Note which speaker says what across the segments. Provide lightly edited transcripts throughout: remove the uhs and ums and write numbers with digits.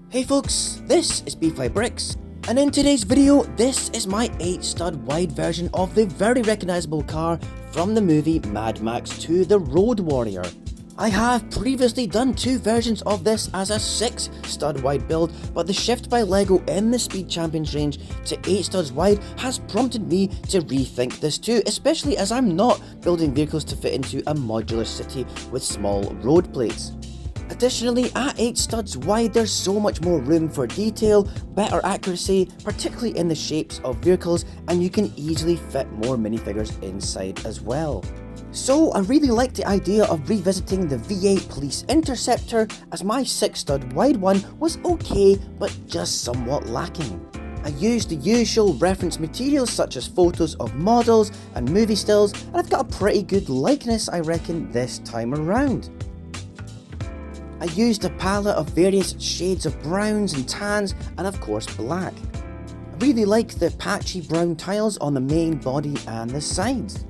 Speaker 1: Hey folks, this is bflybricks, and in today's video, this is my 8-stud wide version of the very recognisable car from the movie Mad Max 2: The Road Warrior. I have previously done two versions of this as a 6-stud wide build, but the shift by LEGO in the Speed Champions range to 8 studs wide has prompted me to rethink this too, especially as I'm not building vehicles to fit into a modular city with small road plates. Additionally, at 8 studs wide, there's so much more room for detail, better accuracy, particularly in the shapes of vehicles, and you can easily fit more minifigures inside as well. So I really like the idea of revisiting the V8 Police Interceptor, as my 6-stud wide one was okay but just somewhat lacking. I used the usual reference materials such as photos of models and movie stills, and I've got a pretty good likeness I reckon this time around. I used a palette of various shades of browns and tans, and of course black. I really like the patchy brown tiles on the main body and the sides.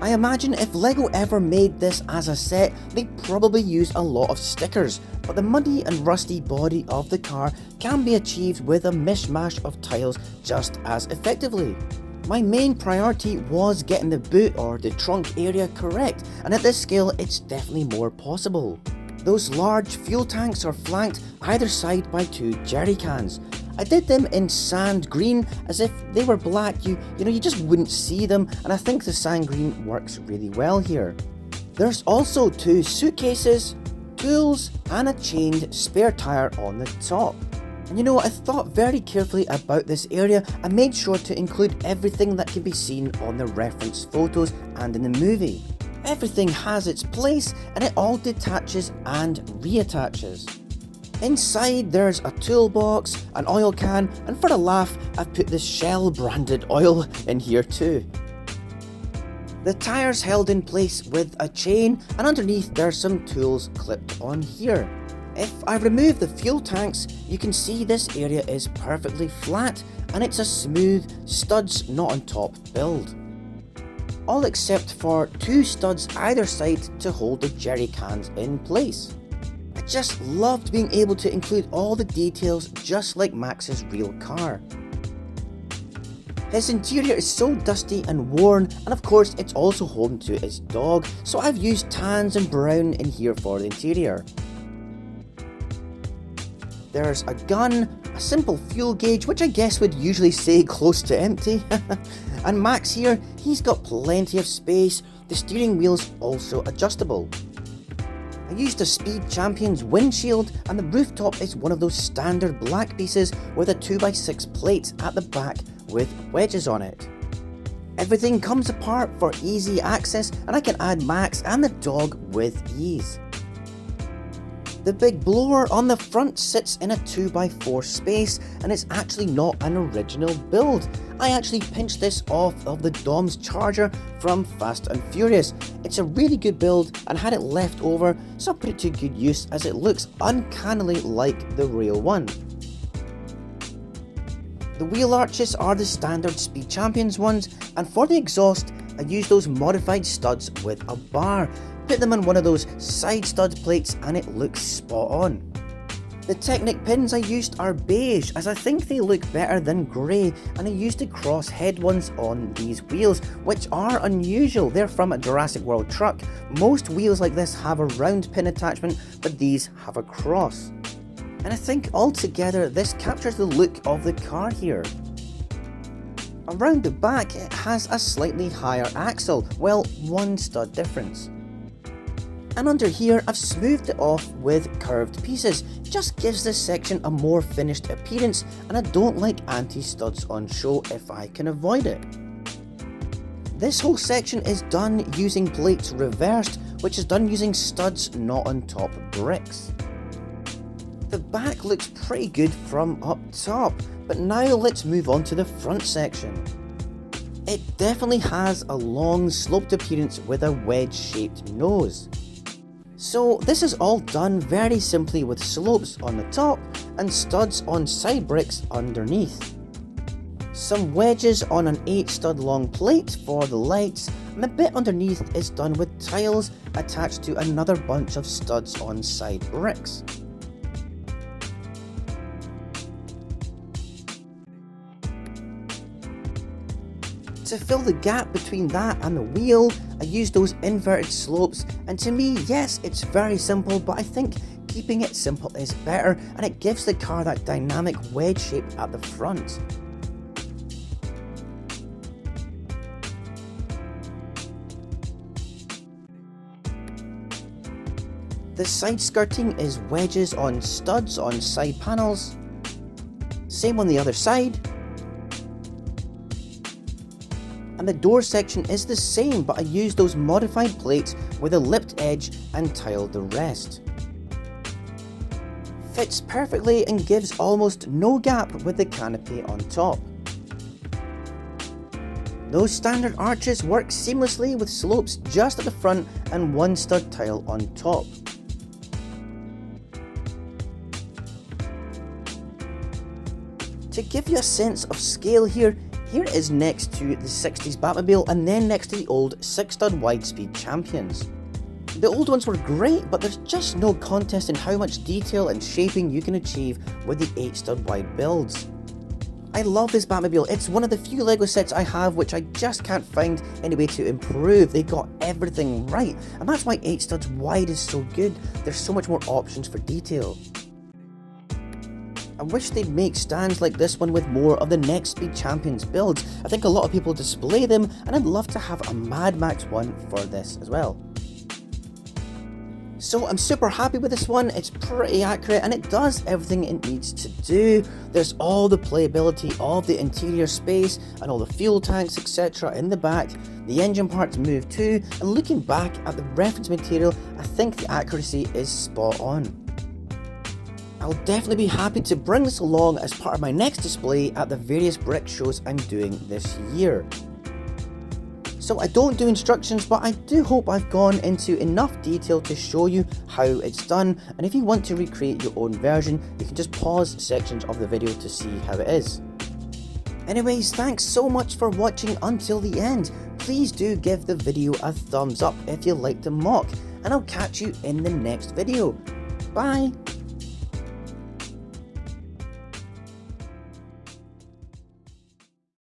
Speaker 1: I imagine if LEGO ever made this as a set, they'd probably use a lot of stickers, but the muddy and rusty body of the car can be achieved with a mishmash of tiles just as effectively. My main priority was getting the boot or the trunk area correct, and at this scale it's definitely more possible. Those large fuel tanks are flanked either side by 2 jerry cans. I did them in sand green, as if they were black you just wouldn't see them, and I think the sand green works really well here. There's also 2 suitcases, tools and a chained spare tyre on the top. And I thought very carefully about this area and made sure to include everything that can be seen on the reference photos and in the movie. Everything has its place and it all detaches and reattaches. Inside there's a toolbox, an oil can, and for a laugh I've put the Shell branded oil in here too. The tyres held in place with a chain, and underneath there's some tools clipped on here. If I remove the fuel tanks, you can see this area is perfectly flat and it's a smooth studs not on top build. All except for 2 studs either side to hold the jerry cans in place. I just loved being able to include all the details just like Max's real car. His interior is so dusty and worn, and of course it's also home to his dog, so I've used tans and brown in here for the interior. There's a gun, a simple fuel gauge, which I guess would usually say close to empty, and Max here, he's got plenty of space. The steering wheel's also adjustable. I used a Speed Champions windshield, and the rooftop is one of those standard black pieces with a 2x6 plate at the back with wedges on it. Everything comes apart for easy access, and I can add Max and the dog with ease. The big blower on the front sits in a 2x4 space, and it's actually not an original build. I actually pinched this off of the Dom's Charger from Fast and Furious. It's a really good build and had it left over, so I put it to good use as it looks uncannily like the real one. The wheel arches are the standard Speed Champions ones, and for the exhaust I used those modified studs with a bar. Put them on one of those side stud plates and it looks spot on. The Technic pins I used are beige, as I think they look better than grey, and I used the cross head ones on these wheels, which are unusual. They're from a Jurassic World truck. Most wheels like this have a round pin attachment, but these have a cross. And I think altogether this captures the look of the car here. Around the back it has a slightly higher axle, well, 1 stud difference. And under here I've smoothed it off with curved pieces. It just gives this section a more finished appearance, and I don't like anti-studs on show if I can avoid it. This whole section is done using plates reversed, which is done using studs not on top bricks. The back looks pretty good from up top, but now let's move on to the front section. It definitely has a long sloped appearance with a wedge shaped nose. So this is all done very simply with slopes on the top and studs on side bricks underneath. Some wedges on an 8-stud long plate for the lights, and the bit underneath is done with tiles attached to another bunch of studs on side bricks. To fill the gap between that and the wheel, I used those inverted slopes, and to me, yes, it's very simple, but I think keeping it simple is better, and it gives the car that dynamic wedge shape at the front. The side skirting is wedges on studs on side panels. Same on the other side. And the door section is the same, but I used those modified plates with a lipped edge and tiled the rest. Fits perfectly and gives almost no gap with the canopy on top. Those standard arches work seamlessly with slopes just at the front and one stud tile on top. To give you a sense of scale here it is next to the 60s Batmobile and then next to the old 6-stud wide-speed Champions. The old ones were great, but there's just no contest in how much detail and shaping you can achieve with the 8-stud wide builds. I love this Batmobile. It's one of the few LEGO sets I have which I just can't find any way to improve. They got everything right, and that's why 8 studs wide is so good. There's so much more options for detail. I wish they'd make stands like this one with more of the next speed Champions builds. I think a lot of people display them, and I'd love to have a Mad Max one for this as well. So I'm super happy with this one. It's pretty accurate and it does everything it needs to do. There's all the playability of the interior space and all the fuel tanks etc. in the back. The engine parts move too, and looking back at the reference material, I think the accuracy is spot on. I'll definitely be happy to bring this along as part of my next display at the various brick shows I'm doing this year. So I don't do instructions, but I do hope I've gone into enough detail to show you how it's done, and if you want to recreate your own version, you can just pause sections of the video to see how it is. Anyways, thanks so much for watching until the end. Please do give the video a thumbs up if you liked the mock, and I'll catch you in the next video. Bye!